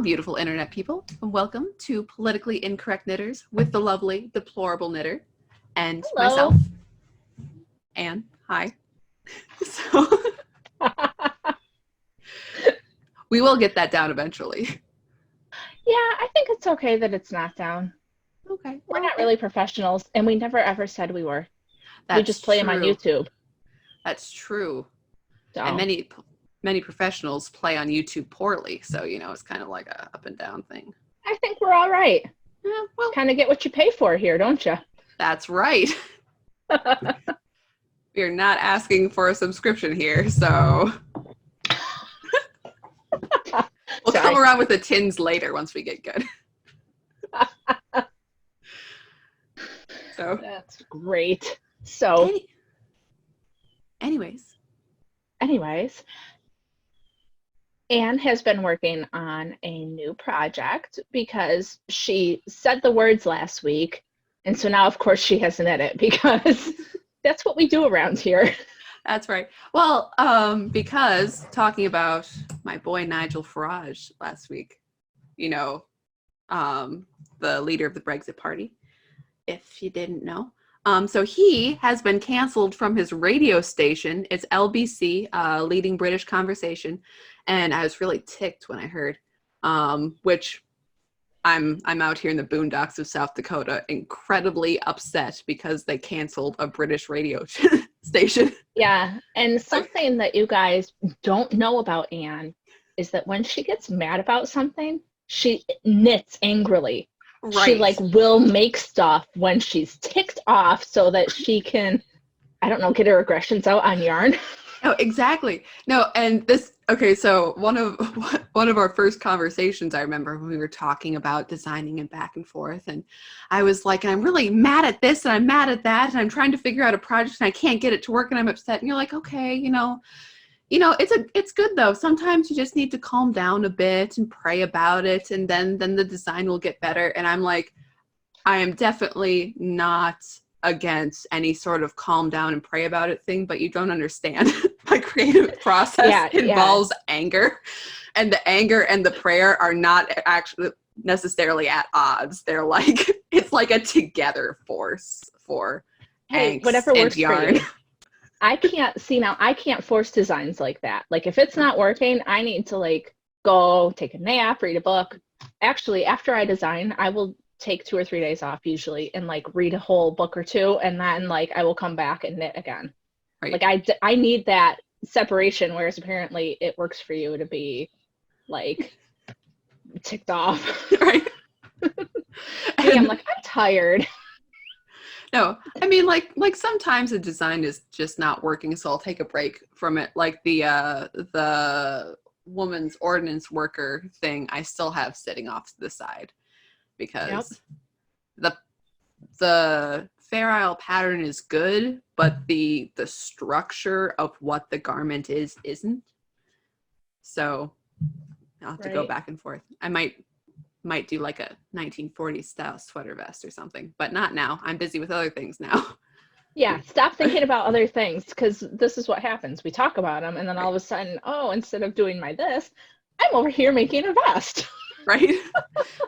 beautiful internet people, and welcome to Politically Incorrect Knitters with the lovely, deplorable knitter and Hello. myself. Anne, hi. So we will get that down eventually. Yeah, I think it's okay that it's not down. Okay. We're not really professionals, and we never ever said we were. That's We just play them on YouTube. That's true. So. And many professionals play on YouTube poorly, so it's kind of like a up and down thing. I think we're all right. Yeah, well, kind of get what you pay for here, don't you? That's right. We're not asking for a subscription here, so we'll come around with the tins later once we get good. So that's great. So anyways, Anne has been working on a new project because she said the words last week, and so now of course she has an edit because that's what we do around here. That's right. Well, because talking about my boy Nigel Farage last week, the leader of the Brexit Party, if you didn't know. So he has been canceled from his radio station. It's LBC, leading British conversation. And I was really ticked when I heard, which I'm out here in the boondocks of South Dakota, incredibly upset because they canceled a British radio station. Yeah, and something that you guys don't know about Anne is that when she gets mad about something, she knits angrily. Right. She will make stuff when she's ticked off so that she can, I don't know, get her aggressions out on yarn. Oh, exactly. No, and so one of our first conversations, I remember when we were talking about designing and back and forth, and I was like, I'm really mad at this and I'm mad at that, and I'm trying to figure out a project and I can't get it to work and I'm upset. And you're like, okay, it's good though. Sometimes you just need to calm down a bit and pray about it, and then the design will get better. And I'm like, I am definitely not against any sort of calm down and pray about it thing, but you don't understand. My creative process involves anger, and the anger and the prayer are not actually necessarily at odds. They're like, it's like a together force for angst whatever works and yarn. For you. I can't force designs like that. Like if it's not working, I need to go take a nap, read a book. Actually, after I design, I will take 2 or 3 days off usually and read a whole book or two, and then I will come back and knit again. Right. I need that separation, whereas apparently it works for you to be ticked off. Right. I'm I'm tired. No, I mean sometimes a design is just not working, so I'll take a break from it. Like the woman's ordnance worker thing, I still have sitting off to the side because the Fair Isle pattern is good, but the structure of what the garment isn't. So I'll have to go back and forth. I might do a 1940s style sweater vest or something, but not now. I'm busy with other things now. Yeah, stop thinking about other things, because this is what happens. We talk about them, and then all of a sudden, instead of doing this, I'm over here making a vest. Right?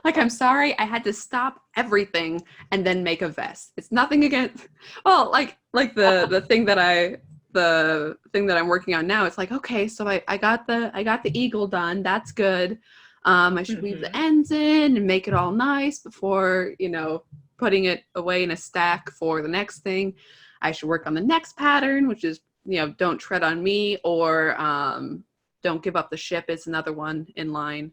I'm sorry, I had to stop everything and then make a vest. It's nothing against, well, the thing that I'm working on now. It's okay, so I got the eagle done. That's good. I should weave the ends in and make it all nice before, putting it away in a stack for the next thing. I should work on the next pattern, which is, Don't Tread on Me, or Don't Give Up the Ship is another one in line.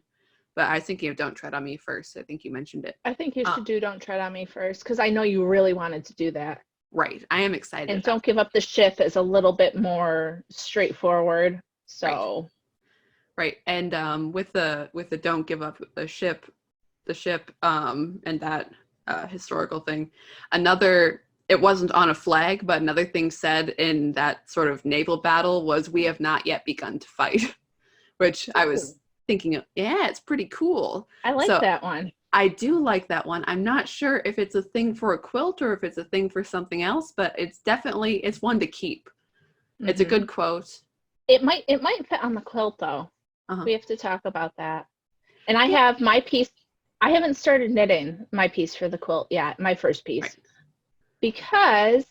But I was thinking of Don't Tread on Me first. I think you mentioned it. I think you should do Don't Tread on Me first, because I know you really wanted to do that. Right. I am excited. And Don't Give Up the Ship is a little bit more straightforward. So. Right. And with the Don't Give Up the ship, and that historical thing, it wasn't on a flag, but another thing said in that sort of naval battle was, "We have not yet begun to fight," which I was thinking of, it's pretty cool. I like that one. I do like that one. I'm not sure if it's a thing for a quilt or if it's a thing for something else, but it's one to keep. Mm-hmm. It's a good quote. It might fit on the quilt though. We have to talk about that. And I have my piece. I haven't started knitting my piece for the quilt yet, my first piece, Right. because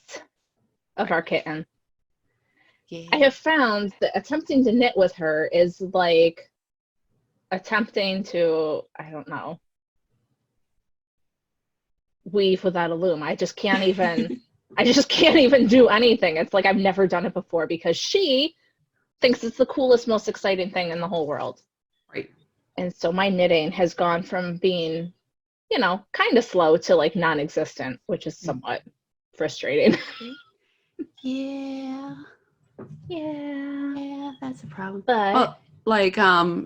of our kitten. Yeah. I have found that attempting to knit with her is like attempting to, I don't know, weave without a loom. I just can't even do anything. It's like I've never done it before because she thinks it's the coolest, most exciting thing in the whole world. Right. And so my knitting has gone from being, kind of slow to like non-existent, which is somewhat frustrating. Yeah. Yeah, That's a problem. but Well, like I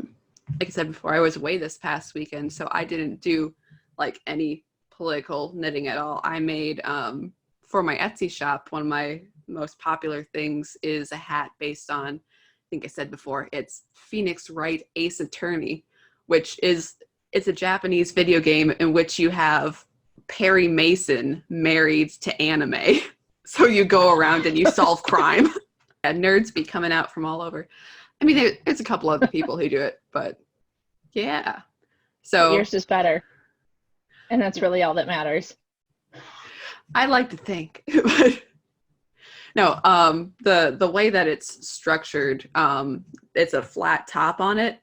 said before, I was away this past weekend, so I didn't do like any political knitting at all. I made for my Etsy shop, one of my most popular things is a hat based on, I think I said before, it's Phoenix Wright Ace Attorney, which is, it's a Japanese video game in which you have Perry Mason married to anime. So you go around and you solve crime. Yeah, nerds be coming out from all over. I mean, there's a couple other people who do it, but yeah. So yours is better. And that's really all that matters. I like to think. But no, the way that it's structured, it's a flat top on it,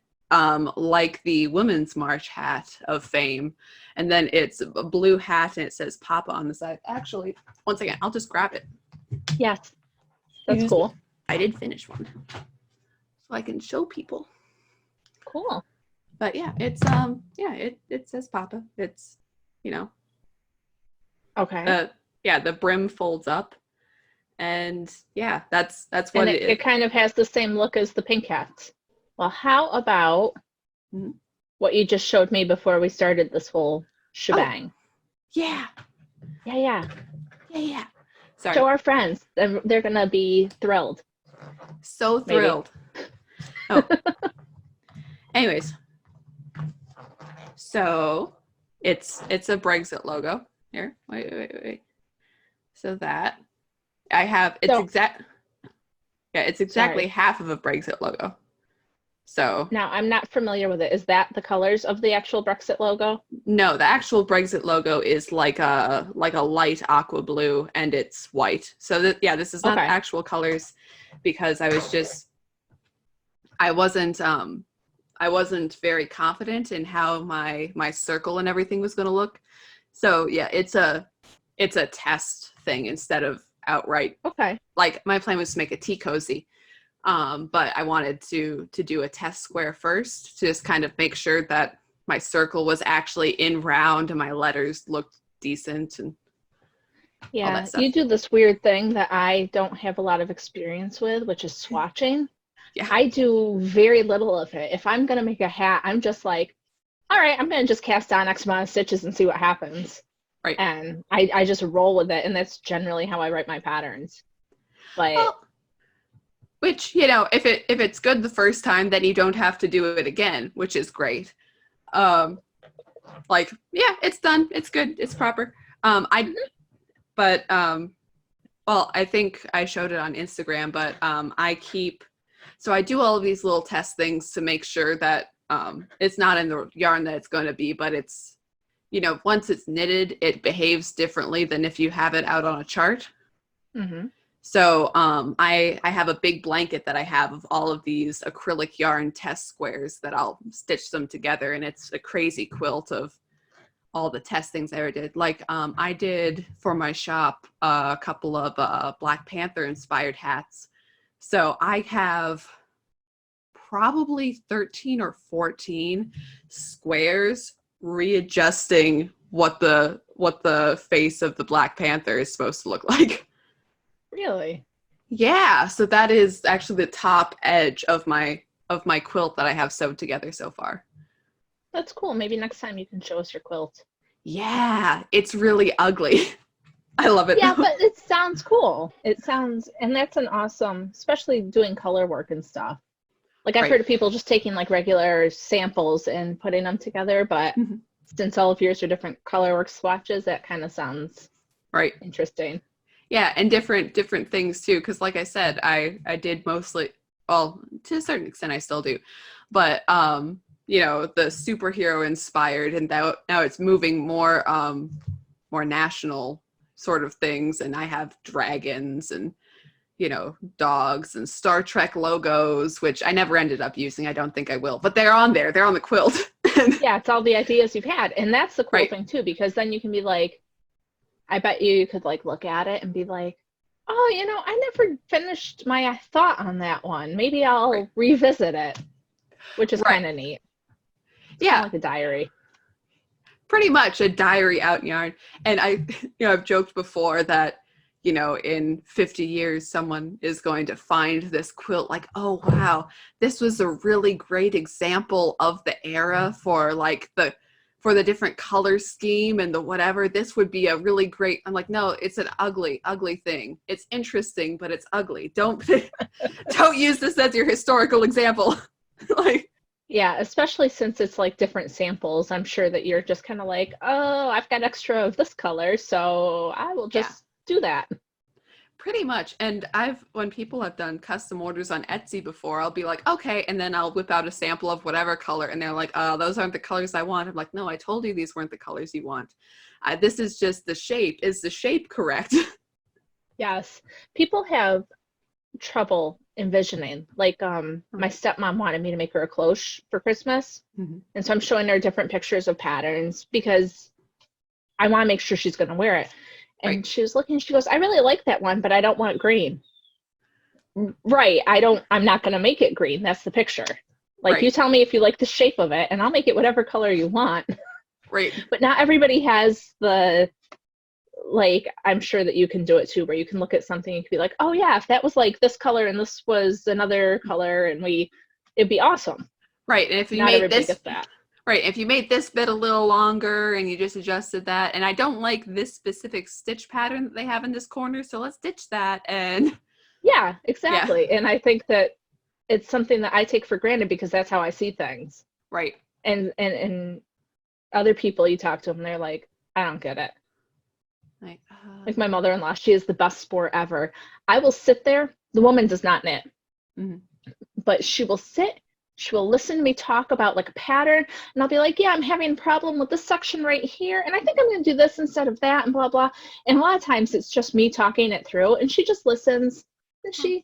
like the Women's March hat of fame. And then it's a blue hat and it says Papa on the side. Actually, once again, I'll just grab it. Yes. That's cool. I did finish one. So I can show people. Cool. But yeah, it's it says Papa. It's, Okay. yeah, the brim folds up. And yeah, that's what and it is. It kind of has the same look as the pink hats. Well, how about what you just showed me before we started this whole shebang? Oh, yeah. Yeah. Sorry. Show our friends. They're going to be thrilled. So thrilled. Oh. Anyways. So it's a Brexit logo. Here. Wait. So that I have it's exactly half of a Brexit logo. So now I'm not familiar with it. Is that the colors of the actual Brexit logo? No, the actual Brexit logo is like a light aqua blue and it's white. So this is not actual colors because I wasn't very confident in how my circle and everything was going to look. So yeah, it's a test thing instead of outright. Okay. Like my plan was to make a tea cozy. But I wanted to do a test square first to just kind of make sure that my circle was actually in round and my letters looked decent and all that stuff. You do this weird thing that I don't have a lot of experience with, which is swatching. Yeah. I do very little of it. If I'm going to make a hat, I'm just like, all right, I'm going to just cast on X amount of stitches and see what happens. Right. And I just roll with it. And that's generally how I write my patterns. But which, if it's good the first time, then you don't have to do it again, which is great. It's done. It's good. It's proper. I think I showed it on Instagram, but I do all of these little test things to make sure that it's not in the yarn that it's going to be, but it's, once it's knitted, it behaves differently than if you have it out on a chart. Mm-hmm. So I have a big blanket that I have of all of these acrylic yarn test squares that I'll stitch them together, and it's a crazy quilt of all the test things I ever did. Like I did for my shop a couple of Black Panther inspired hats. So I have probably 13 or 14 squares readjusting what the face of the Black Panther is supposed to look like. Really? Yeah, so that is actually the top edge of my quilt that I have sewed together so far. That's cool. Maybe next time you can show us your quilt. Yeah, it's really ugly. I love it. Yeah, but it sounds cool. And that's an awesome, especially doing color work and stuff. Like I've heard of people just taking like regular samples and putting them together, but since all of yours are different color work swatches, that kind of sounds interesting. Yeah, and different things too, because like I said, I did mostly, well, to a certain extent I still do, but you know, the superhero inspired, and now it's moving more more national sort of things, and I have dragons and, you know, dogs and Star Trek logos, which I never ended up using. I don't think I will, but they're on there. They're on the quilt. Yeah, it's all the ideas you've had. And that's the cool Right. thing too, because then you can be like, I bet you could like look at it and be like, oh, you know, I never finished my thought on that one. Maybe I'll revisit it, which is kind of neat. It's kind of like a diary. Pretty much a diary out in yarn. And I, you know, I've joked before that, you know, in 50 years, someone is going to find this quilt like, oh, wow, this was a really great example of the era for like for the different color scheme and the whatever. This would be a really great, I'm like, no, it's an ugly, ugly thing. It's interesting, but it's ugly. Don't use this as your historical example. Like, yeah, especially since it's like different samples. I'm sure that you're just kind of like, oh, I've got extra of this color, so I will just do that. Pretty much. And when people have done custom orders on Etsy before, I'll be like, okay, and then I'll whip out a sample of whatever color, and they're like, oh, those aren't the colors I want. I'm like, no, I told you these weren't the colors you want. This is just the shape. Is the shape correct? Yes. People have trouble envisioning. Like my stepmom wanted me to make her a cloche for Christmas. Mm-hmm. And so I'm showing her different pictures of patterns because I want to make sure she's going to wear it. And she was looking, she goes, I really like that one, but I don't want green. Right. I'm not going to make it green. That's the picture. Like you tell me if you like the shape of it and I'll make it whatever color you want. Right. But not everybody has the, like, I'm sure that you can do it too, where you can look at something and be like, oh yeah, if that was like this color and this was another color and it'd be awesome. Right. And if you made this, right, if you made this bit a little longer and you just adjusted that, and I don't like this specific stitch pattern that they have in this corner, so let's ditch that. And yeah, exactly. Yeah. And I think that it's something that I take for granted because that's how I see things. Right. And other people, you talk to them, they're like, I don't get it. Like my mother-in-law, she is the best sport ever. I will sit there. The woman does not knit, but she will sit. She will listen to me talk about like a pattern, and I'll be like, yeah, I'm having a problem with this section right here, and I think I'm going to do this instead of that, and blah, blah. And a lot of times it's just me talking it through, and she just listens, and she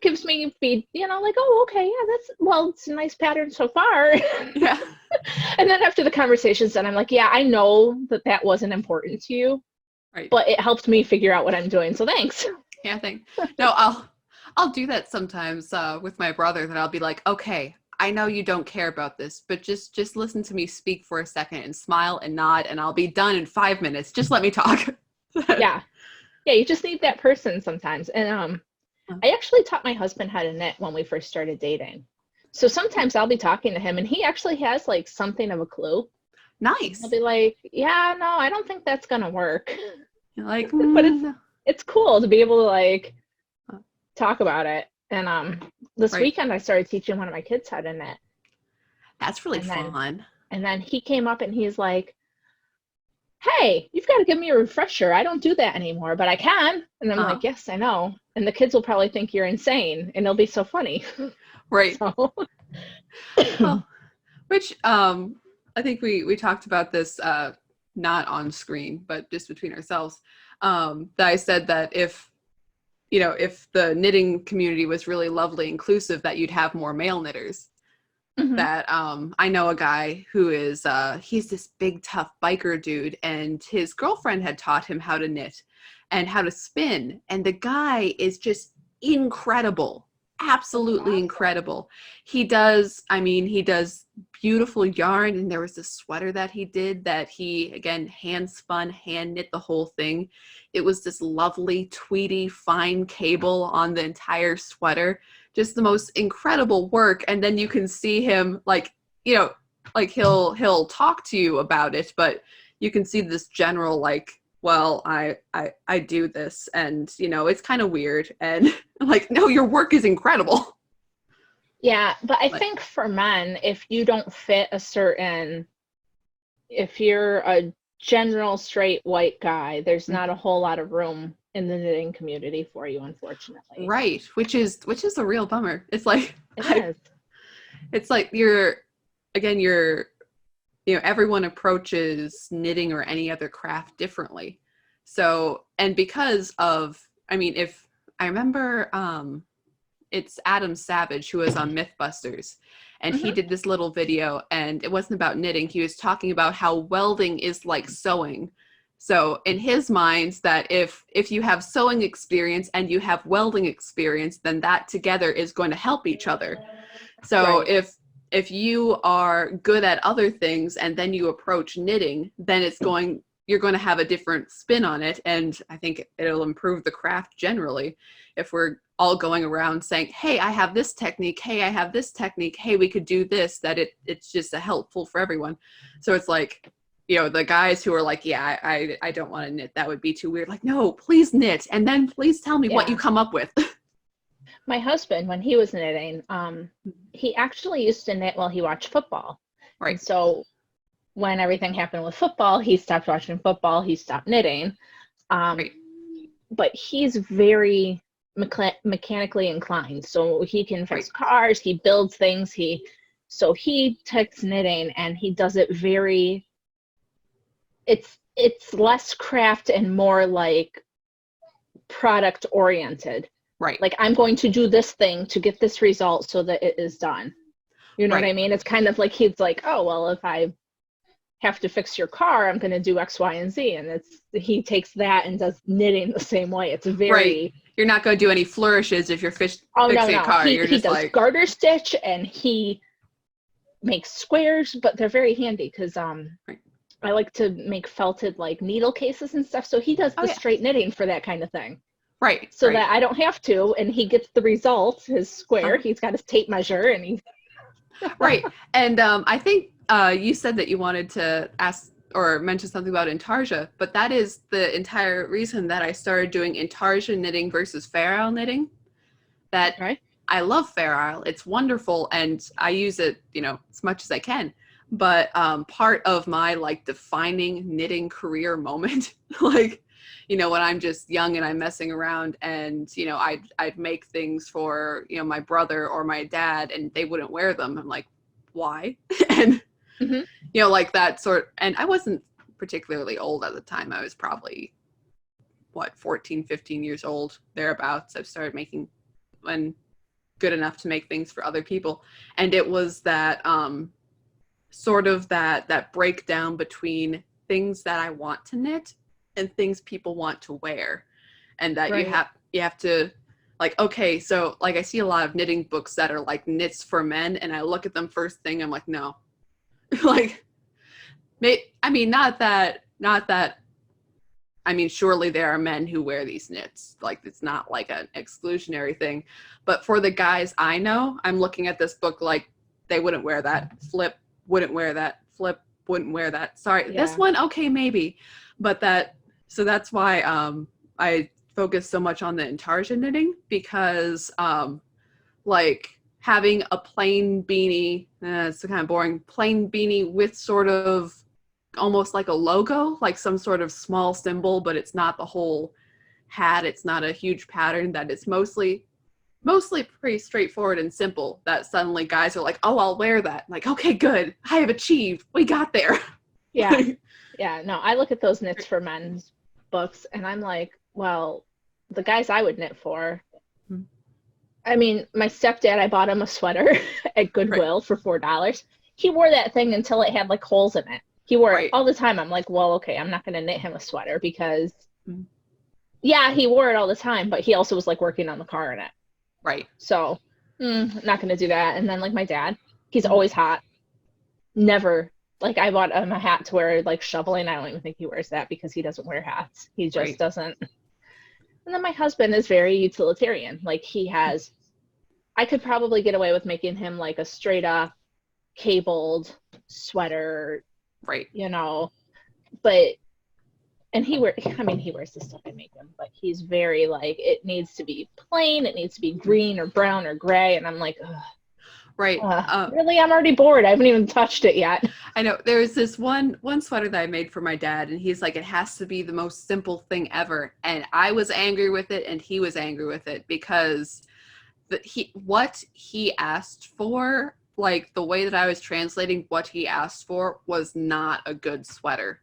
gives me feed, you know, like, oh, okay, yeah, it's a nice pattern so far. Yeah. And then after the conversation's done, I'm like, yeah, I know that wasn't important to you. Right. But it helped me figure out what I'm doing. So thanks. Yeah, thanks. No, I'll do that sometimes with my brother, that I'll be like, okay, I know you don't care about this, but just listen to me speak for a second and smile and nod, and I'll be done in 5 minutes. Just let me talk. Yeah. Yeah, you just need that person sometimes. And I actually taught my husband how to knit when we first started dating. So sometimes I'll be talking to him and he actually has like something of a clue. Nice. I'll be like, yeah, no, I don't think that's gonna work. You're like, but it's cool to be able to like talk about it. And this weekend I started teaching one of my kids how to knit. That's really fun. And then he came up and he's like, hey, you've got to give me a refresher. I don't do that anymore, but I can. And I'm like, yes, I know. And the kids will probably think you're insane, and it'll be so funny. Right. So. Well, which I think we talked about this not on screen, but just between ourselves. That I said that if the knitting community was really lovely, inclusive, that you'd have more male knitters. Mm-hmm. That I know a guy who is he's this big tough biker dude, and his girlfriend had taught him how to knit and how to spin, and the guy is just incredible. Absolutely incredible. He does beautiful yarn, and there was this sweater that he did that he, again, hand spun, hand knit the whole thing. It was this lovely tweedy fine cable on the entire sweater. Just the most incredible work. And then you can see him like he'll talk to you about it, but you can see this general like, well, I do this, and it's kind of weird, and I'm like, no, your work is incredible. Yeah, but I think for men, if you don't fit if you're a general straight white guy, there's not a whole lot of room in the knitting community for you, unfortunately. Right, which is a real bummer. It's like it is. It's like you're again, everyone approaches knitting or any other craft differently. So, and because of, if I remember, it's Adam Savage who was on Mythbusters, and he did this little video, and it wasn't about knitting. He was talking about how welding is like sewing. So in his mind, that if you have sewing experience and you have welding experience, then that together is going to help each other. So if you are good at other things and then you approach knitting, then you're going to have a different spin on it. And I think it'll improve the craft generally if we're all going around saying, hey, I have this technique. Hey, I have this technique. Hey, we could do this, that it's just helpful for everyone. So it's like, the guys who are like, yeah, I don't want to knit. That would be too weird. Like, no, please knit. And then please tell me what you come up with. My husband, when he was knitting, he actually used to knit while he watched football. Right. And so when everything happened with football, he stopped watching football. He stopped knitting. Right. But he's very mechanically inclined. So he can fix cars. He builds things. So he takes knitting and he does it very, it's less craft and more like product oriented. Right. Like, I'm going to do this thing to get this result so that it is done. You know what I mean? It's kind of like he's like, oh, well, if I have to fix your car, I'm going to do X, Y, and Z. And he takes that and does knitting the same way. It's very... Right. You're not going to do any flourishes if you're fixing a car. He does garter stitch and he makes squares, but they're very handy because I like to make felted like needle cases and stuff. So he does the straight knitting for that kind of thing. Right. So that I don't have to, and he gets the result, his square. He's got his tape measure, and he... Right. And I think you said that you wanted to ask or mention something about Intarsia, but that is the entire reason that I started doing Intarsia knitting versus Fair Isle knitting. I love Fair Isle. It's wonderful, and I use it, as much as I can. But part of my like defining knitting career moment, like, when I'm just young and I'm messing around and, I'd make things for, my brother or my dad and they wouldn't wear them. I'm like, why? And, like that sort. And I wasn't particularly old at the time. I was probably, 14, 15 years old, thereabouts. I've started making when good enough to make things for other people. And it was that sort of that breakdown between things that I want to knit and things people want to wear, and that you have to like, okay, so like I see a lot of knitting books that are like knits for men, and I look at them first thing, I'm like, no. Like, not that surely there are men who wear these knits, like it's not like an exclusionary thing, but for the guys I know, I'm looking at this book like they wouldn't wear that, flip wouldn't wear that, flip wouldn't wear that, sorry, this one, okay, maybe, but so that's why I focus so much on the Intarsia knitting, because like having a plain beanie, it's kind of boring, plain beanie with sort of almost like a logo, like some sort of small symbol, but it's not the whole hat, it's not a huge pattern, that it's mostly pretty straightforward and simple, that suddenly guys are like, oh, I'll wear that. I'm like, okay, good, I have achieved, we got there. Yeah. Yeah, no, I look at those knits for men's books and I'm like, well, the guys I would knit for, my stepdad, I bought him a sweater at Goodwill for $4. He wore that thing until it had like holes in it. He wore it all the time. I'm like, well, okay, I'm not going to knit him a sweater because he wore it all the time, but he also was like working on the car in it. Right. So not going to do that. And then like my dad, he's always hot. Never. Like, I bought him a hat to wear, like, shoveling. I don't even think he wears that because he doesn't wear hats. He just doesn't. And then my husband is very utilitarian. Like, I could probably get away with making him, like, a straight-up cabled sweater. Right. But, and he wears the stuff I make him, but he's very, like, it needs to be plain. It needs to be green or brown or gray. And I'm like, ugh. Right. Really, I'm already bored. I haven't even touched it yet. I know. There's this one sweater that I made for my dad, and he's like, it has to be the most simple thing ever. And I was angry with it, and he was angry with it, because what he asked for like the way that I was translating what he asked for was not a good sweater.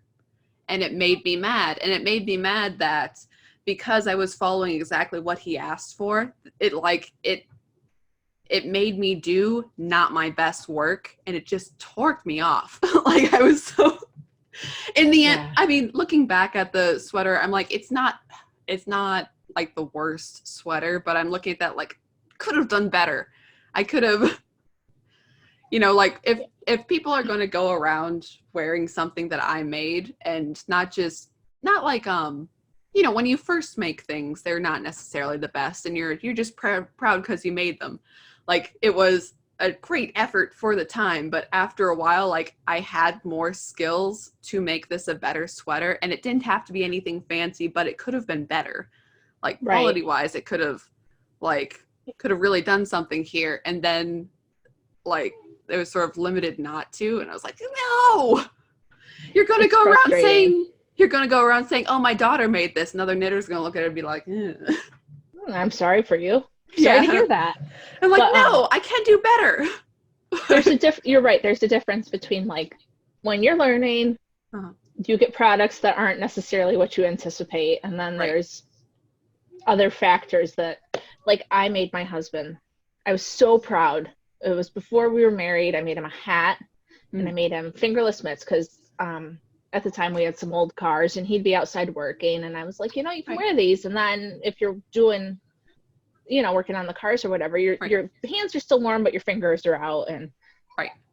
And it made me mad. And it made me mad that because I was following exactly what he asked for, it made me do not my best work, and it just torqued me off. Like I was so in the end, I mean, looking back at the sweater, I'm like, it's not like the worst sweater, but I'm looking at that like could have done better. I could have, like if people are going to go around wearing something that I made and not like when you first make things, they're not necessarily the best, and you're just proud because you made them. Like it was a great effort for the time, but after a while, like I had more skills to make this a better sweater, and it didn't have to be anything fancy, but it could have been better. Like quality wise, it could have really done something here, and then like it was sort of limited not to, and I was like, no, you're gonna go around saying, oh, my daughter made this. Another knitter's gonna look at it and be like, I'm sorry for you. Sorry to hear that. I'm like, no, I can do better. You're right. There's a difference between like when you're learning, you get products that aren't necessarily what you anticipate, and then there's other factors that, like, I made my husband. I was so proud. It was before we were married. I made him a hat, and I made him fingerless mitts because at the time we had some old cars, and he'd be outside working, and I was like, you can wear these, and then if you're doing working on the cars or whatever, your hands are still warm, but your fingers are out.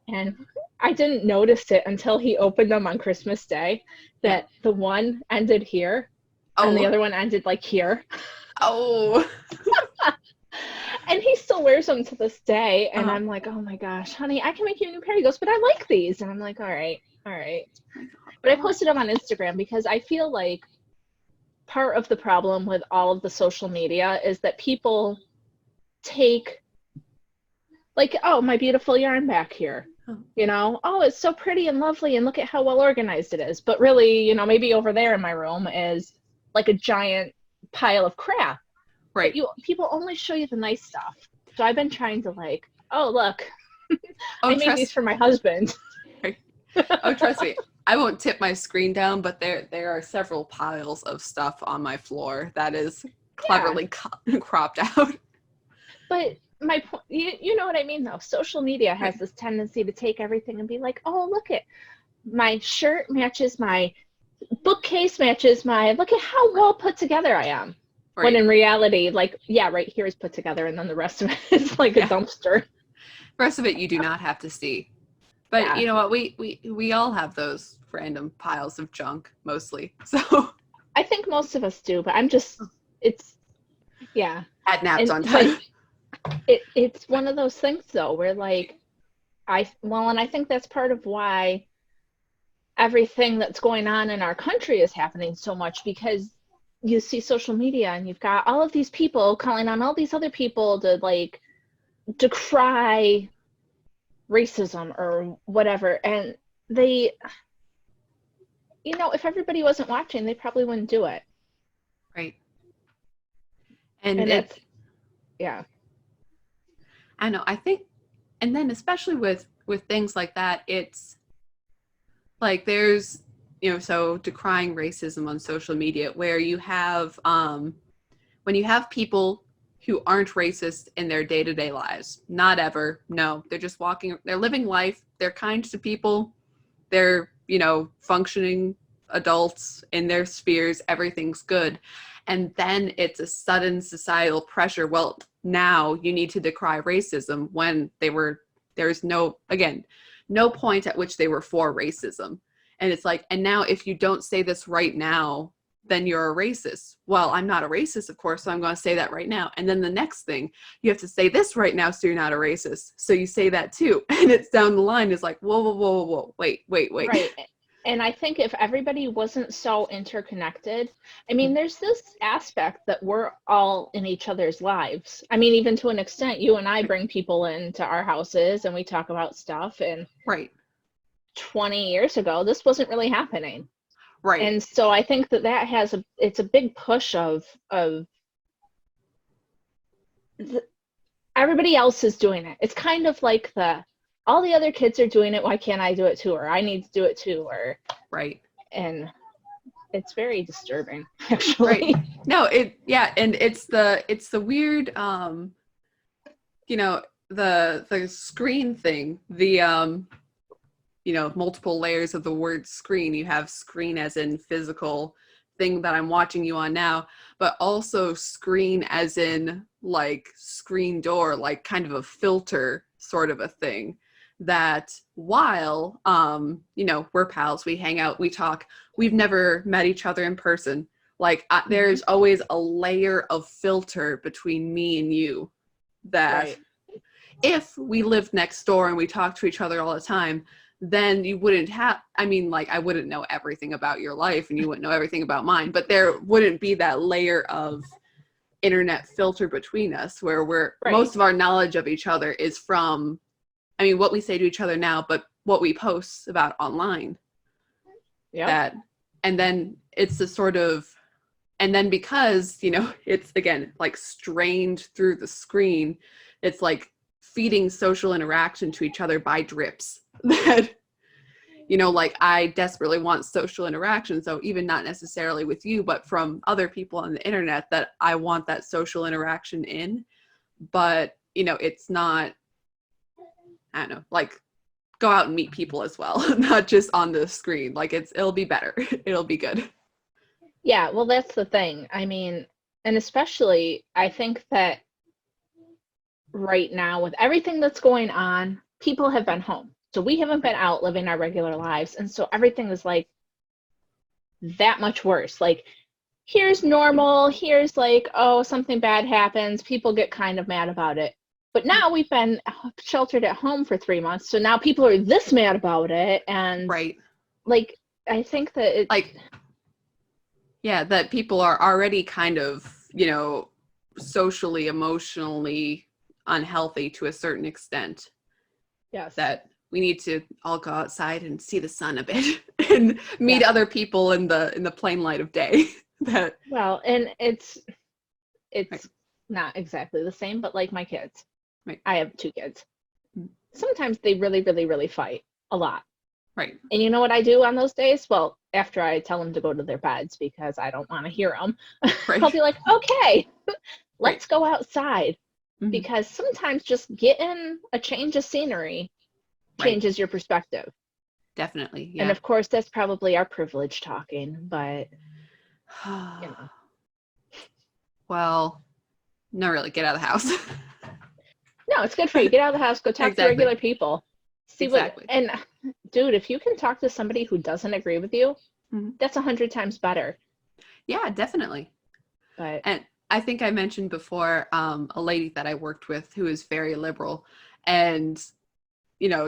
And I didn't notice it until he opened them on Christmas Day, that the one ended here and the other one ended like here. Oh. And he still wears them to this day. And I'm like, oh my gosh, honey, I can make you a new pair. He goes, but I like these. And I'm like, all right. But I posted them on Instagram because I feel like part of the problem with all of the social media is that people take like, oh, my beautiful yarn back here, oh, it's so pretty and lovely, and look at how well organized it is. But really, maybe over there in my room is like a giant pile of crap. Right. People only show you the nice stuff. So I've been trying to like, oh, look, I made these for my husband. Oh, trust me. I won't tip my screen down, but there are several piles of stuff on my floor that is cleverly cropped out. But my point, you know what I mean, though. Social media has this tendency to take everything and be like, oh, look at my shirt matches my bookcase matches look at how well put together I am. Right. When in reality, like, right here is put together, and then the rest of it is like a dumpster. The rest of it you do not have to see. But you know what? We all have those random piles of junk, mostly. So I think most of us do, but it's at naps on time. It's one of those things though, where like and I think that's part of why everything that's going on in our country is happening so much, because you see social media and you've got all of these people calling on all these other people to like decry racism or whatever, and they, if everybody wasn't watching, they probably wouldn't do it. Right. And it's I know, I think, and then especially with things like that, it's like there's so decrying racism on social media, where you have when you have people who aren't racist in their day-to-day lives. Not ever. No, they're just they're living life. They're kind to people. They're, functioning adults in their spheres. Everything's good. And then it's a sudden societal pressure. Well, now you need to decry racism, when there's no point at which they were for racism. And it's like, and now if you don't say this right now, then you're a racist. Well, I'm not a racist, of course, so I'm going to say that right now. And then the next thing, you have to say this right now, so you're not a racist. So you say that too. And it's down the line. It's like, whoa, wait. Right. And I think if everybody wasn't so interconnected, I mean, there's this aspect that we're all in each other's lives. I mean, even to an extent, you and I bring people into our houses and we talk about stuff. And 20 years ago, this wasn't really happening. Right. And so I think that has it's a big push of everybody else is doing it. It's kind of like the all the other kids are doing it, why can't I do it too? Or I need to do it too, or Right. and it's very disturbing, actually. Right. No, and it's the weird the screen thing, multiple layers of the word screen. You have screen as in physical thing that I'm watching you on now, but also screen as in like screen door, like kind of a filter sort of a thing. That while we're pals, we hang out, we talk, we've never met each other in person. Like there's always a layer of filter between me and you that Right. if we lived next door and we talked to each other all the time, then you wouldn't have, I wouldn't know everything about your life and you wouldn't know everything about mine, but there wouldn't be that layer of internet filter between us where most of our knowledge of each other is from, what we say to each other now, but what we post about online. Yeah. And then it's the sort of, and then because, it's again, like strained through the screen, it's like feeding social interaction to each other by drips that, like I desperately want social interaction. So even not necessarily with you, but from other people on the internet that I want that social interaction in, but it's not, I don't know, like go out and meet people as well, not just on the screen. Like it'll be better. It'll be good. Yeah, well, that's the thing. And especially, I think that right now, with everything that's going on, people have been home. So we haven't been out living our regular lives. And so everything is like that much worse. Like, here's normal. Here's like, oh, something bad happens. People get kind of mad about it. But now we've been sheltered at home for 3 months. So now people are this mad about it. And right. Like, I think that it, like, yeah, that people are already kind of, socially, emotionally unhealthy to a certain extent. yes, That we need to all go outside and see the sun a bit and meet other people in the plain light of day. That well, and it's right. not exactly the same, but like my kids. Right. I have 2 kids. Sometimes they really, really, really fight a lot. Right. And you know what I do on those days? Well, after I tell them to go to their beds because I don't want to hear them, Right. I'll be like, okay, let's go outside. Because sometimes just getting a change of scenery changes your perspective. Definitely. Yeah. And of course, that's probably our privilege talking, but Well, not really. Get out of the house. No, it's good for you. Get out of the house, go talk to regular people. See what, and dude, if you can talk to somebody who doesn't agree with you, that's 100 times better. Yeah, definitely. And I think I mentioned before a lady that I worked with who is very liberal, and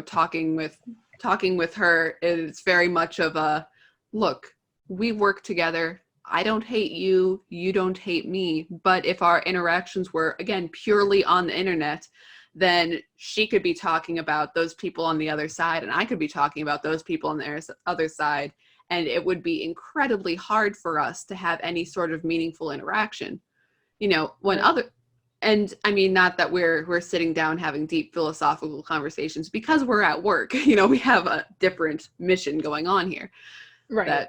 talking with her, it's very much of a look, we work together. I don't hate you, you don't hate me, but if our interactions were again purely on the internet, then she could be talking about those people on the other side and I could be talking about those people on the other side, and it would be incredibly hard for us to have any sort of meaningful interaction. When other, and not that we're sitting down having deep philosophical conversations because we're at work, we have a different mission going on here. Right.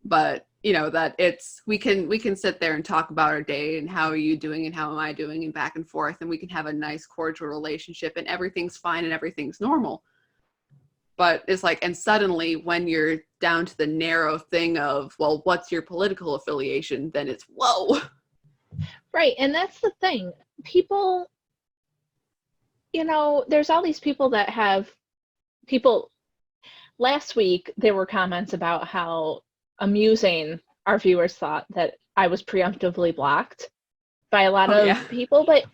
But that we can sit there and talk about our day and how are you doing and how am I doing and back and forth, and we can have a nice cordial relationship and everything's fine and everything's normal. But it's like, and suddenly when you're down to the narrow thing of, well, what's your political affiliation, then it's whoa. Right. And that's the thing. People, there's all these people that have last week there were comments about how amusing our viewers thought that I was preemptively blocked by a lot of people, but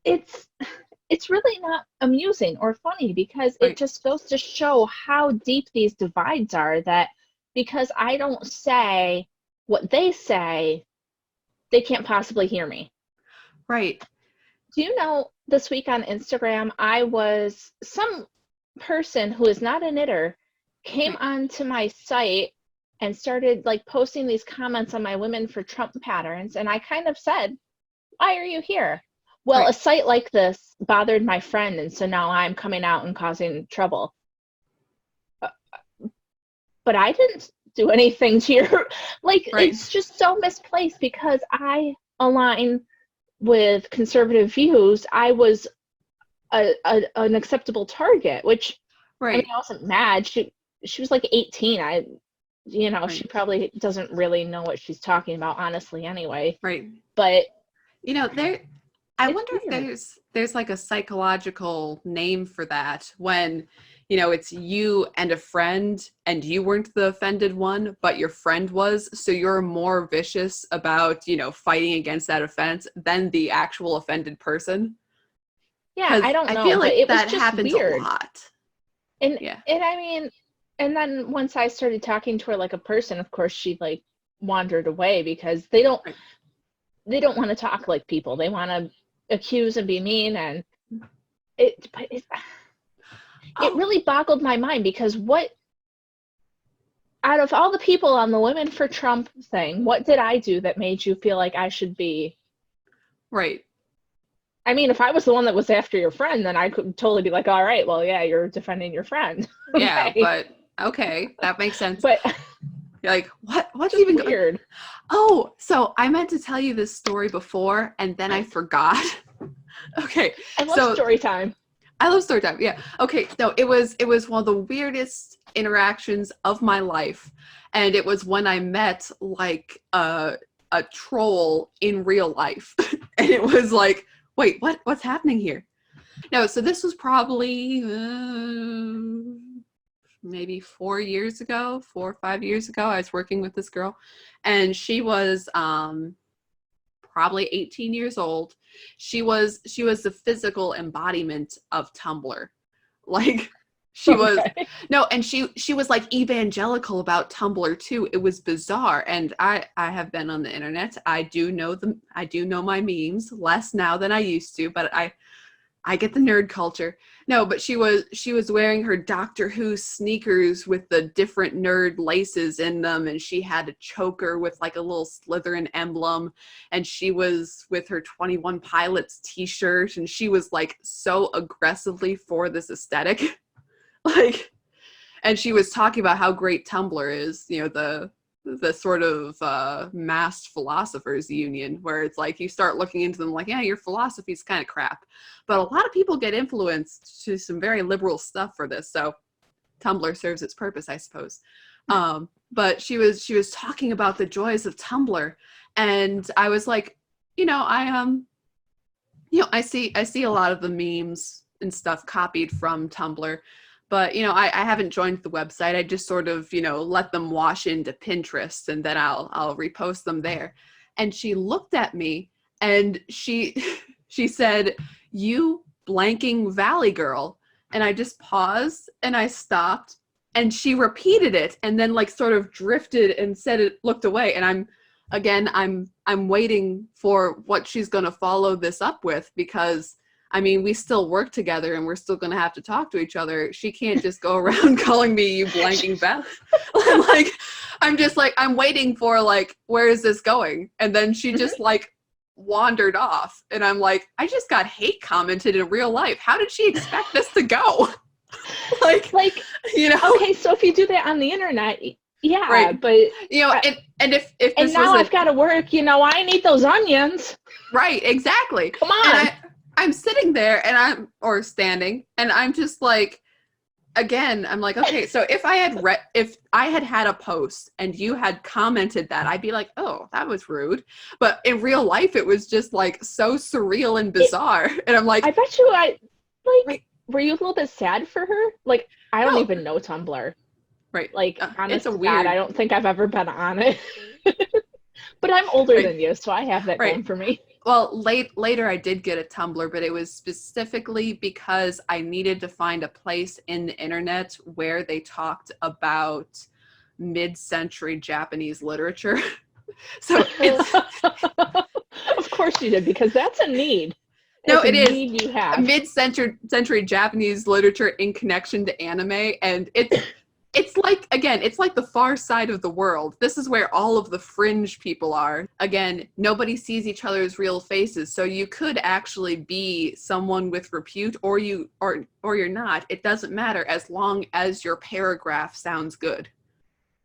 it's really not amusing or funny because it just goes to show how deep these divides are, that because I don't say what they say, they can't possibly hear me. Right. Do you know, this week on Instagram, some person who is not a knitter came onto my site and started like posting these comments on my Women for Trump patterns. And I kind of said, why are you here? well, Right. a site like this bothered my friend, and so now I'm coming out and causing trouble. But I didn't do anything to your, like, Right. it's just so misplaced because I align with conservative views. I was an acceptable target, which, I mean, Right. I wasn't mad. She was like 18. She Right. probably doesn't really know what she's talking about, honestly, anyway. Right. But I it's wonder if weird. there's like a psychological name for that when, it's you and a friend and you weren't the offended one, but your friend was. So you're more vicious about, fighting against that offense than the actual offended person. Yeah, Because I don't I know, feel but like it was that just happens a weird. lot. And Yeah. and I mean, and then once I started talking to her like a person, of course she like wandered away because Right. they don't want to talk like people. They want to accuse and be mean, and it Oh, really boggled my mind because what out of all the people on the Women for Trump thing, what did I do that made you feel like I should be? right. I mean, if I was the one that was after your friend, then I could totally be like, all right, well, yeah, you're defending your friend. Yeah, Okay. but okay, that makes sense. But You're like, what's just even going? weird. Oh, so I meant to tell you this story before and then I forgot. Okay. I love So story time. I love story time. Yeah. Okay. No, it was one of the weirdest interactions of my life. And it was when I met like a troll in real life. And it was like, wait, what's happening here? No, so this was probably maybe 4 years ago, 4 or 5 years ago. I was working with this girl and she was probably 18 years old. She was the physical embodiment of Tumblr. Like she was Okay. no, and she was like evangelical about Tumblr too. It was bizarre. And I have been on the internet. I do know my memes, less now than I used to, but I get the nerd culture. No, but she was wearing her Doctor Who sneakers with the different nerd laces in them, and she had a choker with like a little Slytherin emblem, and she was with her 21 Pilots t-shirt, and she was like so aggressively for this aesthetic. Like, and she was talking about how great Tumblr is, the sort of masked philosophers union, where it's like you start looking into them like, yeah, your philosophy's kind of crap, but a lot of people get influenced to some very liberal stuff for this, so Tumblr serves its purpose, I suppose. But she was talking about the joys of Tumblr, and I was like, I see a lot of the memes and stuff copied from Tumblr, but I haven't joined the website. I just sort of let them wash into Pinterest, and then I'll repost them there. And she looked at me and she she said, "You blanking Valley girl." And I just paused and I stopped, and she repeated it and then like sort of drifted and said it, looked away, and I'm waiting for what she's going to follow this up with, because I mean, we still work together and we're still going to have to talk to each other. She can't just go around calling me you blanking Beth. I'm just like, I'm waiting for like, where is this going? And then she just like wandered off. And I'm like, I just got hate commented in real life. How did she expect this to go? like, Okay, so if you do that on the internet, yeah, right. but and if this and now I've got to work, I need those onions. right, exactly. Come on. And I'm sitting there or standing, and I'm just like, again, I'm like, okay, so if I had a post and you had commented that, I'd be like, oh, that was rude. But in real life, it was just like so surreal and bizarre. And I'm like, I bet you right, were you a little bit sad for her? Like, I don't no, even know Tumblr. right. Like, It's honest a to weird, God, I don't think I've ever been on it. But I'm older right, than you, so I have that right. going for me. Well, later I did get a Tumblr, but it was specifically because I needed to find a place in the internet where they talked about mid-century Japanese literature. So it's Of course you did, because that's a need. no, It's a it is need you have. mid-century Japanese literature in connection to anime, and it's like, again, it's like the far side of the world. This is where all of the fringe people are. Again, nobody sees each other's real faces, so you could actually be someone with repute, or you're not. It doesn't matter as long as your paragraph sounds good.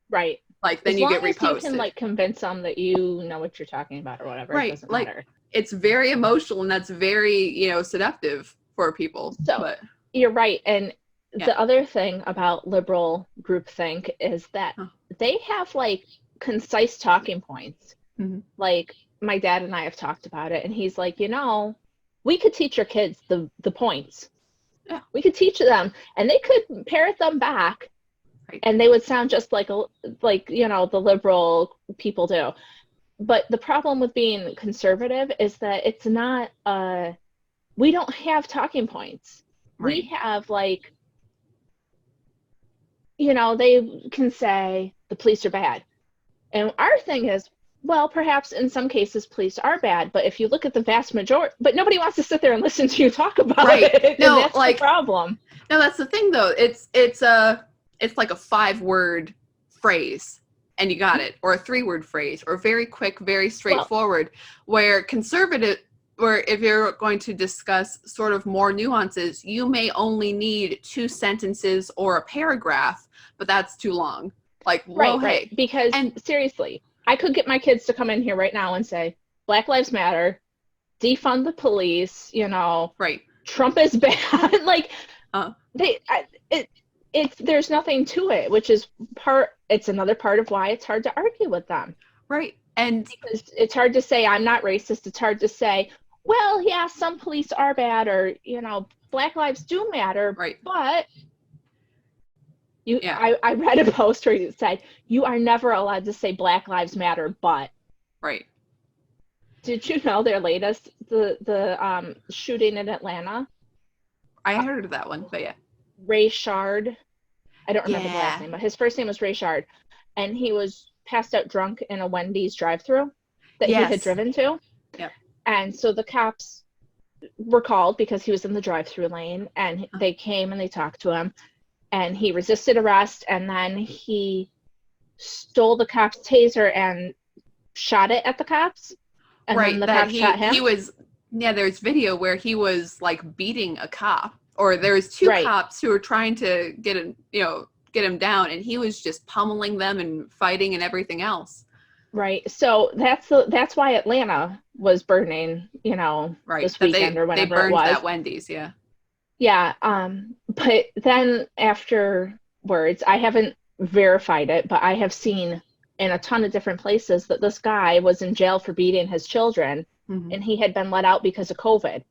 Right. Like, then as you get long as reposted. you can like convince them that you know what you're talking about or whatever. Right. It doesn't like, matter. It's very emotional, and that's very, seductive for people. So but you're right. And yeah. the other thing about liberal groupthink is that they have like concise talking points. Mm-hmm. Like my dad and I have talked about it, and he's like, we could teach your kids the points. Yeah. We could teach them, and they could parrot them back, right. and they would sound just like the liberal people do. But the problem with being conservative is that it's not. We don't have talking points. Right. We have like, they can say the police are bad. And our thing is, well, perhaps in some cases police are bad, but if you look at the vast majority, but nobody wants to sit there and listen to you talk about it. No, and that's the problem. No, that's the thing though. It's like a 5-word phrase and you got it, or a 3-word phrase, or very quick, very straightforward, where if you're going to discuss sort of more nuances, you may only need 2 sentences or a paragraph, but that's too long. Like, whoa, right. Because seriously, I could get my kids to come in here right now and say, Black Lives Matter, defund the police, right. Trump is bad. Like, there's nothing to it, which is it's another part of why it's hard to argue with them. Right. And because it's hard to say I'm not racist. It's hard to say, well, yeah, some police are bad, or, Black lives do matter. Right. But I read a post where it said, you are never allowed to say Black lives matter, but. Right. Did you know their latest, the shooting in Atlanta? I heard of that one, but yeah. Ray Shard. I don't remember the last name, but his first name was Ray Shard. And he was passed out drunk in a Wendy's drive-thru that he had driven to. Yep. And so the cops were called because he was in the drive-thru lane, and they came and they talked to him, and he resisted arrest, and then he stole the cop's taser and shot it at the cops. And then the cops shot him. There's video where he was like beating a cop, or there was 2 cops who were trying to get him down, and he was just pummeling them and fighting and everything else. Right. So that's why Atlanta was burning, this weekend or whenever it was. They burned that Wendy's, yeah. Yeah. But then afterwards, I haven't verified it, but I have seen in a ton of different places that this guy was in jail for beating his children, and he had been let out because of COVID.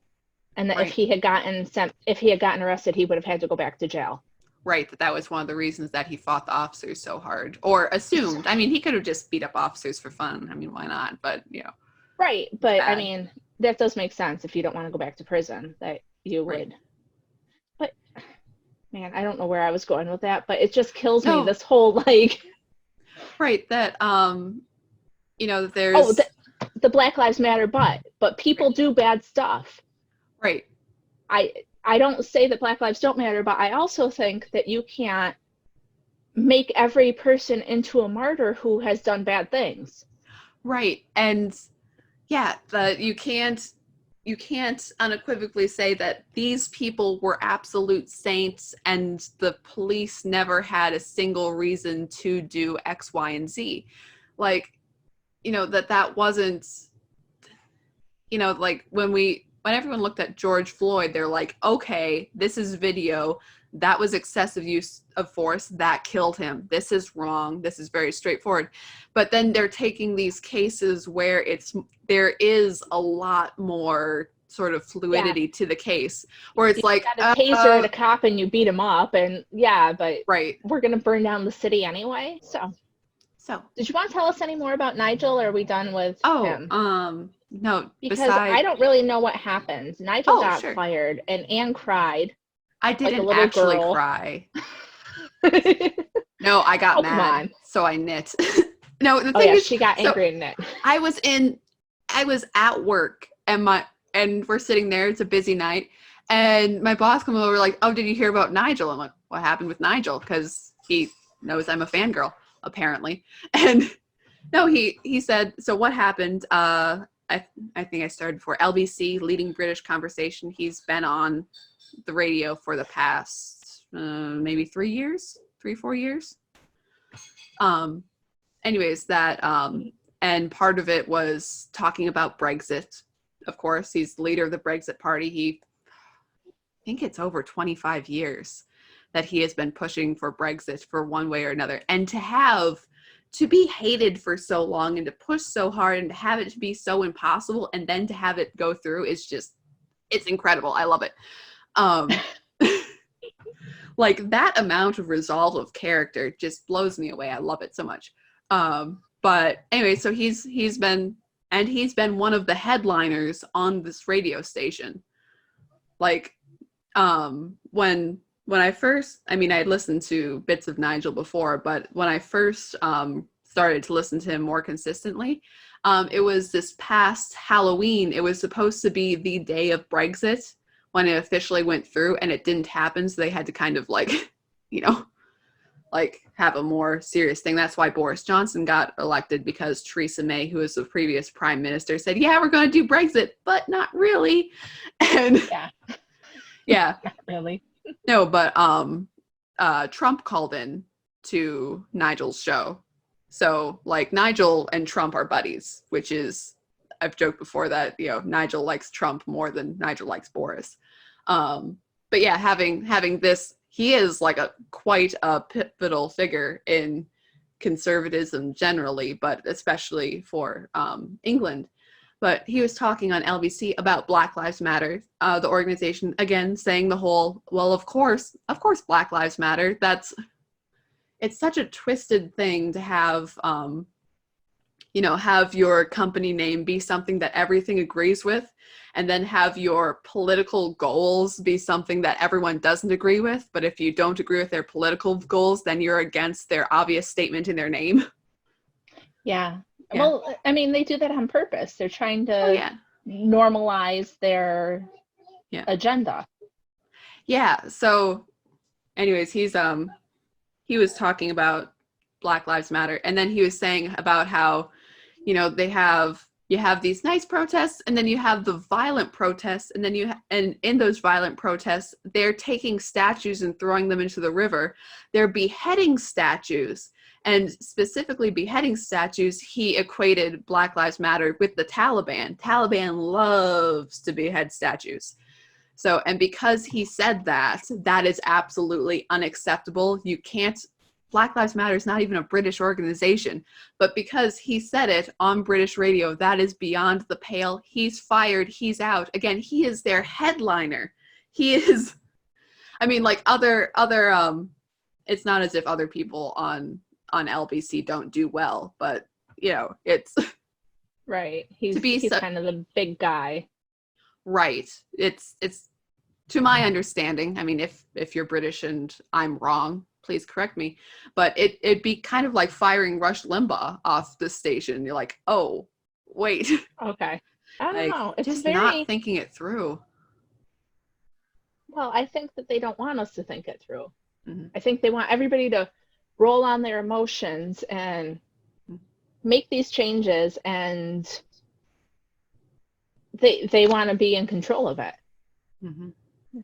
And that if he had gotten arrested, he would have had to go back to jail. Right, that was one of the reasons that he fought the officers so hard, or assumed. I mean, he could have just beat up officers for fun. I mean, why not? But, Right, but I mean, that does make sense if you don't want to go back to prison, that you would. But, man, I don't know where I was going with that, but it just kills me, this whole, like... Right, that, there's... Oh, the Black Lives Matter, but people do bad stuff. Right. I don't say that Black lives don't matter, but I also think that you can't make every person into a martyr who has done bad things. Right. And you can't unequivocally say that these people were absolute saints and the police never had a single reason to do X, Y, and Z. Like, that wasn't, like when everyone looked at George Floyd, they're like, okay, this is video. That was excessive use of force. That killed him. This is wrong. This is very straightforward. But then they're taking these cases where there is a lot more sort of fluidity to the case, where it's like got a taser at a cop and you beat him up, and but right, we're gonna burn down the city anyway. So did you want to tell us any more about Nigel, or are we done with him? No, because I don't really know what happened. Nigel got fired, and Anne cried. I didn't actually cry. No, I got mad, so I knit. No, the thing is, she got angry and knit. I was at work, and we're sitting there. It's a busy night, and my boss comes over like, "Oh, did you hear about Nigel?" I'm like, "What happened with Nigel?" Because he knows I'm a fangirl, apparently. And no, he said, so what happened? I think I started before. LBC, Leading British Conversation. He's been on the radio for the past maybe 4 years. Anyways, and part of it was talking about Brexit. Of course, he's the leader of the Brexit party. I think it's over 25 years that he has been pushing for Brexit for one way or another. And to be hated for so long and to push so hard and to have it to be so impossible and then to have it go through is just, it's incredible. I love it. Like that amount of resolve of character just blows me away. I love it so much. But anyway, so he's been one of the headliners on this radio station. Like, when I first, I mean, I'd listened to bits of Nigel before, but when I first started to listen to him more consistently, it was this past Halloween. It was supposed to be the day of Brexit when it officially went through, and it didn't happen, so they had to kind of like, like have a more serious thing. That's why Boris Johnson got elected, because Theresa May, who was the previous prime minister, said, yeah, we're going to do Brexit, but not really. And yeah, not really. No, but Trump called in to Nigel's show. So like Nigel and Trump are buddies, which is, I've joked before that, Nigel likes Trump more than Nigel likes Boris. But yeah, having this, he is like quite a pivotal figure in conservatism generally, but especially for England. But he was talking on LBC about Black Lives Matter, the organization, again, saying the whole, well, of course, Black Lives Matter. It's such a twisted thing to have, have your company name be something that everything agrees with, and then have your political goals be something that everyone doesn't agree with. But if you don't agree with their political goals, then you're against their obvious statement in their name. Yeah. Well, I mean, they do that on purpose. They're trying to normalize their agenda. Yeah. So anyways, he was talking about Black Lives Matter, and then he was saying about how, you have these nice protests, and then you have the violent protests, and then and in those violent protests, they're taking statues and throwing them into the river. They're beheading statues. And specifically beheading statues, he equated Black Lives Matter with the Taliban. Taliban loves to behead statues. So, and because he said that is absolutely unacceptable. You can't, Black Lives Matter is not even a British organization. But because he said it on British radio, that is beyond the pale. He's fired. He's out. Again, he is their headliner. He is, I mean, like other it's not as if other people on LBC don't do well, but it's right. He's kind of the big guy. Right. It's to my understanding. I mean, if you're British and I'm wrong, please correct me. But it'd be kind of like firing Rush Limbaugh off the station. You're like, oh, wait. Okay. I don't know. It's just not thinking it through. Well, I think that they don't want us to think it through. Mm-hmm. I think they want everybody to roll on their emotions and make these changes, and they want to be in control of it. Mm-hmm.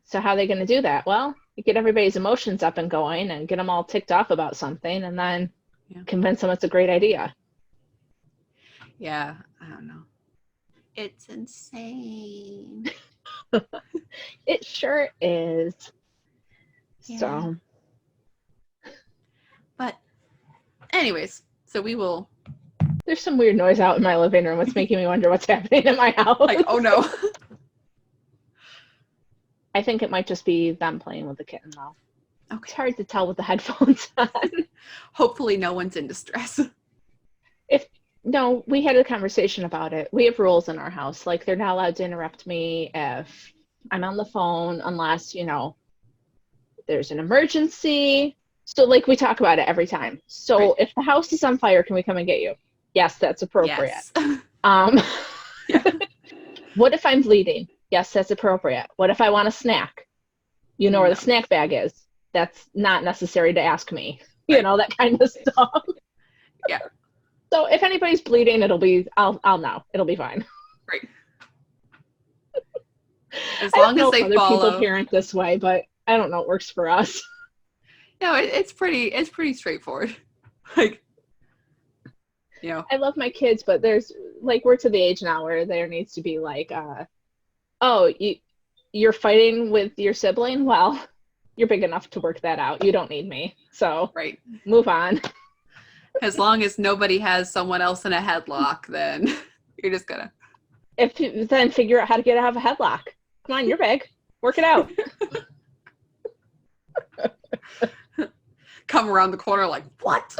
So how are they going to do that? Well, you get everybody's emotions up and going and get them all ticked off about something, and then convince them it's a great idea. Yeah, I don't know. It's insane. It sure is. Yeah. So. But anyways, so we will. There's some weird noise out in my living room. It's making me wonder what's happening in my house. Like, oh no. I think it might just be them playing with the kitten, though. Okay. It's hard to tell with the headphones on. Hopefully no one's in distress. No, we had a conversation about it. We have rules in our house. Like, they're not allowed to interrupt me if I'm on the phone unless, there's an emergency. So, like, we talk about it every time. So, right. If the house is on fire, can we come and get you? Yes, that's appropriate. Yes. What if I'm bleeding? Yes, that's appropriate. What if I want a snack? You know where the snack bag is. That's not necessary to ask me. you know, that kind of stuff. Yeah. So if anybody's bleeding, I'll know. It'll be fine. Right. As I long don't know as they if other follow. people parent this way, but I don't know. It works for us. No, it's pretty straightforward. Like, you know. I love my kids, but there's like, we're to the age now where there needs to be like, oh, you're fighting with your sibling? Well, you're big enough to work that out. You don't need me. So Right. move on. As long as nobody has someone else in a headlock, then you're just gonna. If you then figure out how to get out of a headlock. Come on, you're big. Work it out. Come around the corner like, what?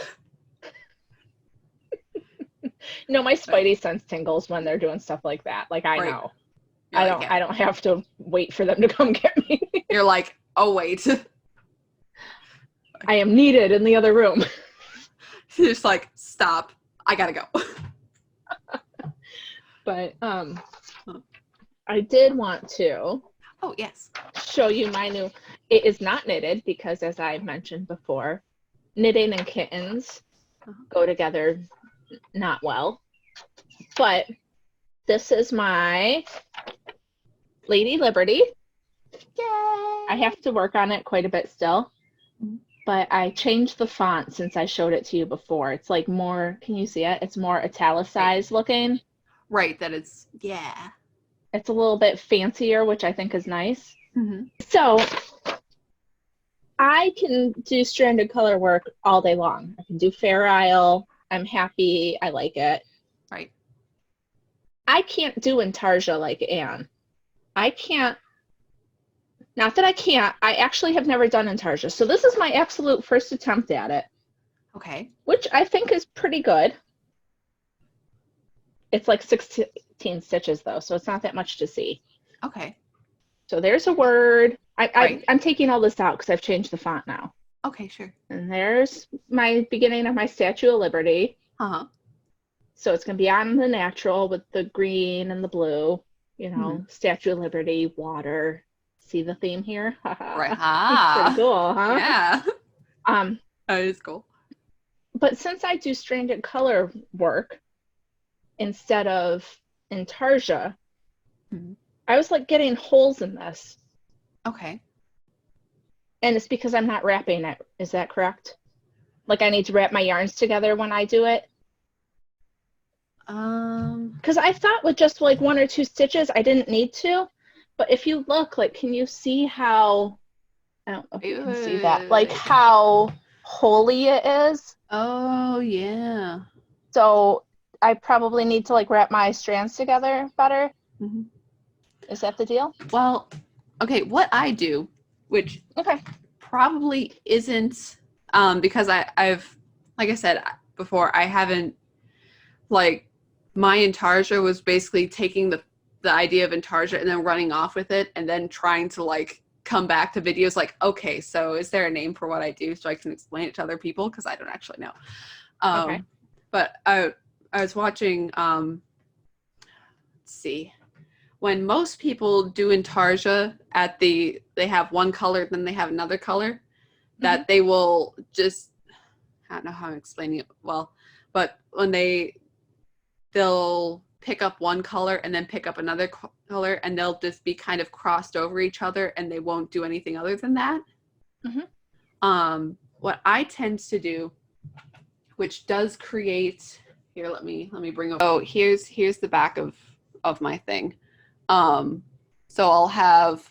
No, my spidey sense tingles when they're doing stuff like that. Like, I know. You're like, I don't have to wait for them to come get me. You're like, oh wait. I am needed in the other room. You're just like, stop. I gotta go. But I did want to Oh yes. show you my new. It is not knitted because, as I mentioned before, knitting and kittens go together not well. But this is my Lady Liberty. Yay! I have to work on it quite a bit still, but I changed the font since I showed it to you before. It's like more, can you see it? It's more italicized looking. Right, that it's, yeah. It's a little bit fancier, which I think is nice. Mm-hmm. So I can do stranded color work all day long. I can do Fair Isle. I'm happy. I like it. Right. I can't do Intarsia like Anne. I can't. Not that I can't. I actually have never done Intarsia. So this is my absolute first attempt at it. Okay. Which I think is pretty good. It's like 16 stitches though, so it's not that much to see. Okay. So there's a word. Right. I'm taking all this out because I've changed the font now. Okay, sure. And there's my beginning of my Statue of Liberty. Uh-huh. So it's going to be on the natural with the green and the blue, you know, Statue of Liberty, water. See the theme here? Right. Ah. Pretty cool, huh? Yeah. That is cool. But since I do stranded color work instead of Intarsia, I was like getting holes in this. Okay. And it's because I'm not wrapping it. Is that correct? Like I need to wrap my yarns together when I do it? Because I thought with just like 1 or 2 stitches, I didn't need to. But if you look, like, can you see how, I don't know if you can see that, like how holy it is? Oh, yeah. So I probably need to like wrap my strands together better. Mm-hmm. Is that the deal? Well, okay, what I do, which probably isn't, because I've, like I said before, I haven't, like, my Intarsia was basically taking the idea of Intarsia and then running off with it and then trying to, like, come back to videos like, okay, so is there a name for what I do so I can explain it to other people? Because I don't actually know. Okay. But I was watching, let's see, when most people do Intarsia they have one color, then they have another color, that they will just, I don't know how I'm explaining it well, but when they'll pick up one color and then pick up another color and they'll just be kind of crossed over each other and they won't do anything other than that. What I tend to do, which does create, here, let me bring up, oh, here's the back of my thing. So I'll have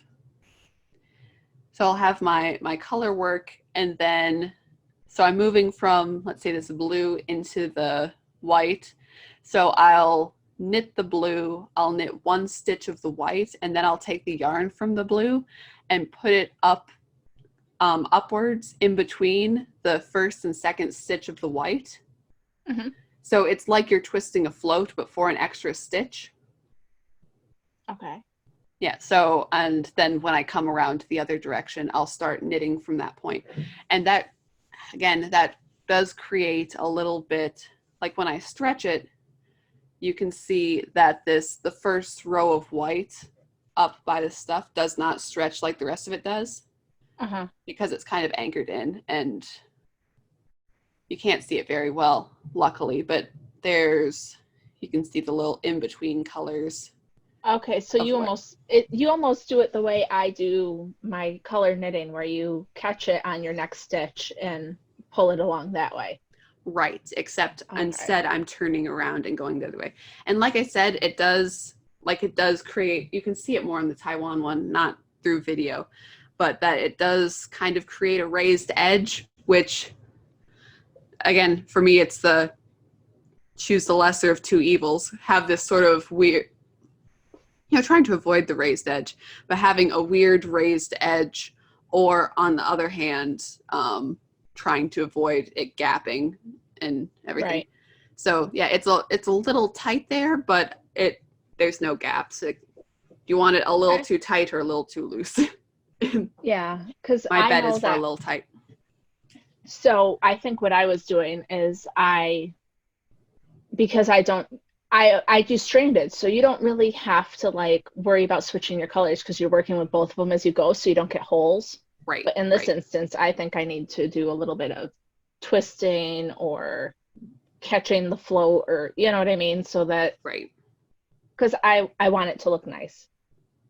my color work, and then, so I'm moving from, let's say, this blue into the white. So I'll knit the blue, I'll knit 1 stitch of the white, and then I'll take the yarn from the blue and put it upwards in between the first and second stitch of the white. So it's like you're twisting a float, but for an extra stitch. Okay. Yeah, so, and then when I come around the other direction, I'll start knitting from that point. And that, again, that does create a little bit, like when I stretch it, you can see that the first row of white up by the stuff does not stretch like the rest of it does. Because it's kind of anchored in. And you can't see it very well, luckily, but you can see the little in-between colors. Okay, so you almost do it the way I do my color knitting, where you catch it on your next stitch and pull it along that way. Right, except instead I'm turning around and going the other way. And like I said, it does create, you can see it more on the Taiwan one, not through video, but that it does kind of create a raised edge, which again, for me, it's the choose the lesser of two evils, have this sort of weird, trying to avoid the raised edge, but having a weird raised edge, or on the other hand, trying to avoid it gapping and everything. Right. So yeah, it's a little tight there, but there's no gaps. You want it a little too tight or a little too loose. Yeah, because my bed is for a little tight. So I think what I was doing is because I do stranded, so you don't really have to like worry about switching your colors because you're working with both of them as you go, so you don't get holes. Right. But in this instance, I think I need to do a little bit of twisting or catching the flow, or you know what I mean, so that because I want it to look nice.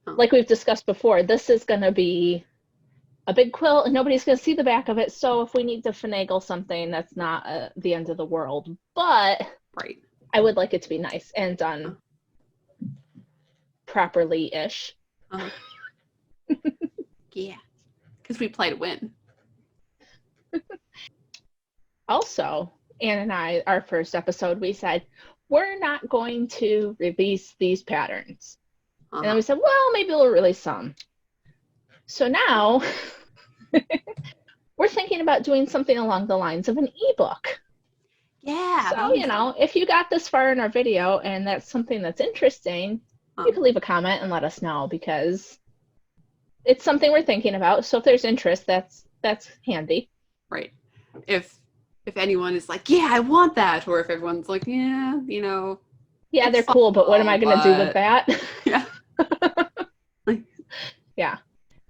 Like we've discussed before, this is going to be a big quilt and nobody's going to see the back of it, so if we need to finagle something, that's not the end of the world, but I would like it to be nice and done properly-ish. Yeah, because we play to win. Also, Anne and I, our first episode, we said, we're not going to release these patterns. And then we said, well, maybe we'll release some. So now we're thinking about doing something along the lines of an ebook. Yeah. So, if you got this far in our video and that's something that's interesting, you can leave a comment and let us know, because it's something we're thinking about. So if there's interest, that's handy. Right. If anyone is like, yeah, I want that, or if everyone's like, yeah, yeah, they're cool, but what am I going to do with that? Yeah. Yeah,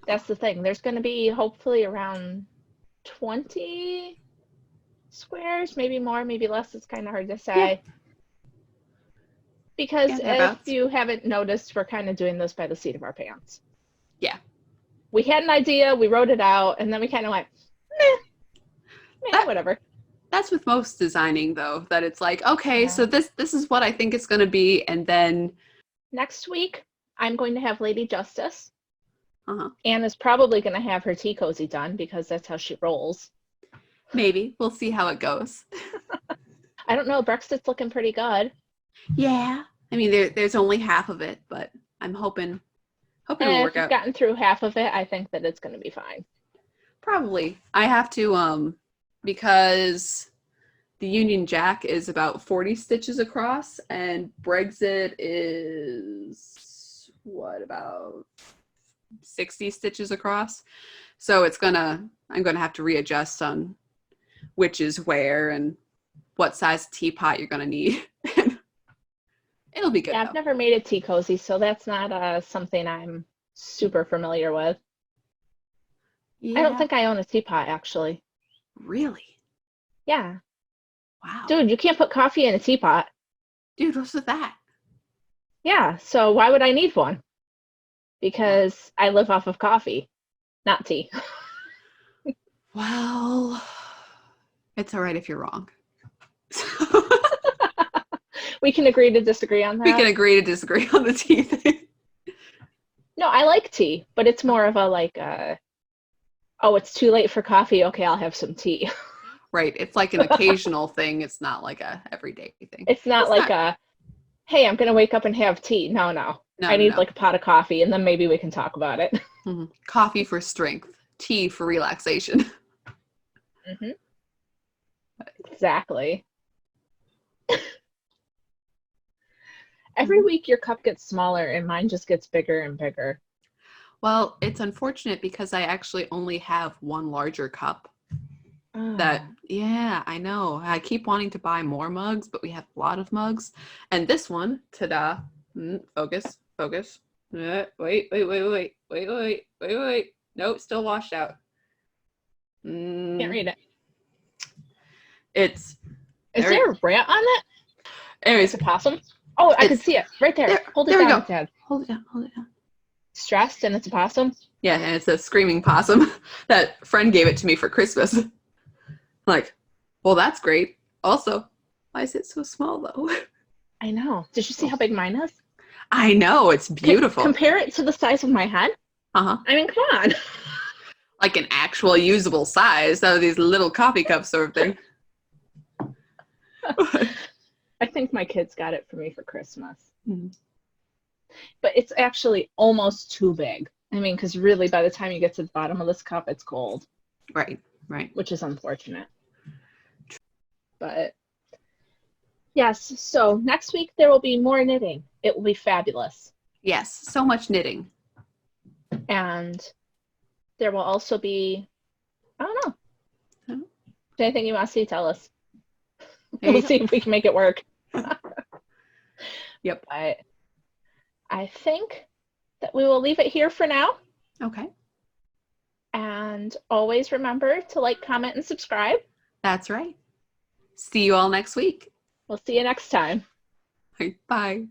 that's the thing. There's going to be hopefully around 20 squares, maybe more, maybe less. It's kind of hard to say. Yeah. Because if you haven't noticed, we're kind of doing this by the seat of our pants. Yeah. We had an idea, we wrote it out, and then we kind of went, whatever. That's with most designing, though, that it's like, okay, so this is what I think it's going to be, and then... Next week, I'm going to have Lady Justice. Anne is probably going to have her tea cozy done, because that's how she rolls. Maybe. We'll see how it goes. I don't know. Brexit's looking pretty good. Yeah. I mean, there's only half of it, but I'm hoping it'll work out. If you've gotten through half of it, I think that it's going to be fine. Probably. I have to, because the Union Jack is about 40 stitches across, and Brexit is, about 60 stitches across. So I'm gonna have to readjust on which is where and what size teapot you're gonna need. It'll be good. Yeah, I've never made a tea cozy, so that's not something I'm super familiar with. Yeah. I don't think I own a teapot, actually. Really? Yeah. Wow. Dude, you can't put coffee in a teapot. Dude, what's with that? Yeah, so why would I need one? Because I live off of coffee, not tea. Well, it's all right if you're wrong. We can agree to disagree on that. We can agree to disagree on the tea thing. No, I like tea, but it's more of a oh, it's too late for coffee. Okay, I'll have some tea. Right. It's like an occasional thing. It's not like a everyday thing. It's not hey, I'm going to wake up and have tea. No. I need like a pot of coffee, and then maybe we can talk about it. Mm-hmm. Coffee for strength. Tea for relaxation. Mm-hmm. Exactly. Every week your cup gets smaller and mine just gets bigger and bigger. Well, it's unfortunate because I actually only have one larger cup. Yeah, I know. I keep wanting to buy more mugs, but we have a lot of mugs. And this one, ta-da, focus. Wait. Nope, still washed out. Can't read it. It's Is there a rat on it? anyways. It's a possum? Oh, I can see it right there. Hold it there we down go. with your head. Hold it down. Hold it down. Stressed and it's a possum? Yeah, and it's a screaming possum. That friend gave it to me for Christmas. Like, well, that's great. Also, why is it so small though? I know. Did you see how big mine is? I know, it's beautiful. Compare it to the size of my head. Uh-huh. I mean, come on. Like an actual usable size, out of these little coffee cups sort of thing. I think my kids got it for me for Christmas. Mm-hmm. But it's actually almost too big. I mean, because really by the time you get to the bottom of this cup, it's cold. Right. Which is unfortunate. But yes, so next week there will be more knitting. It will be fabulous. Yes, so much knitting. And there will also be, I don't know. Oh. Anything you want to see, tell us. There We'll you see if we can make it work. Yep. But I think that we will leave it here for now. Okay. And always remember to like, comment, and subscribe. That's right. See you all next week. We'll see you next time. Bye.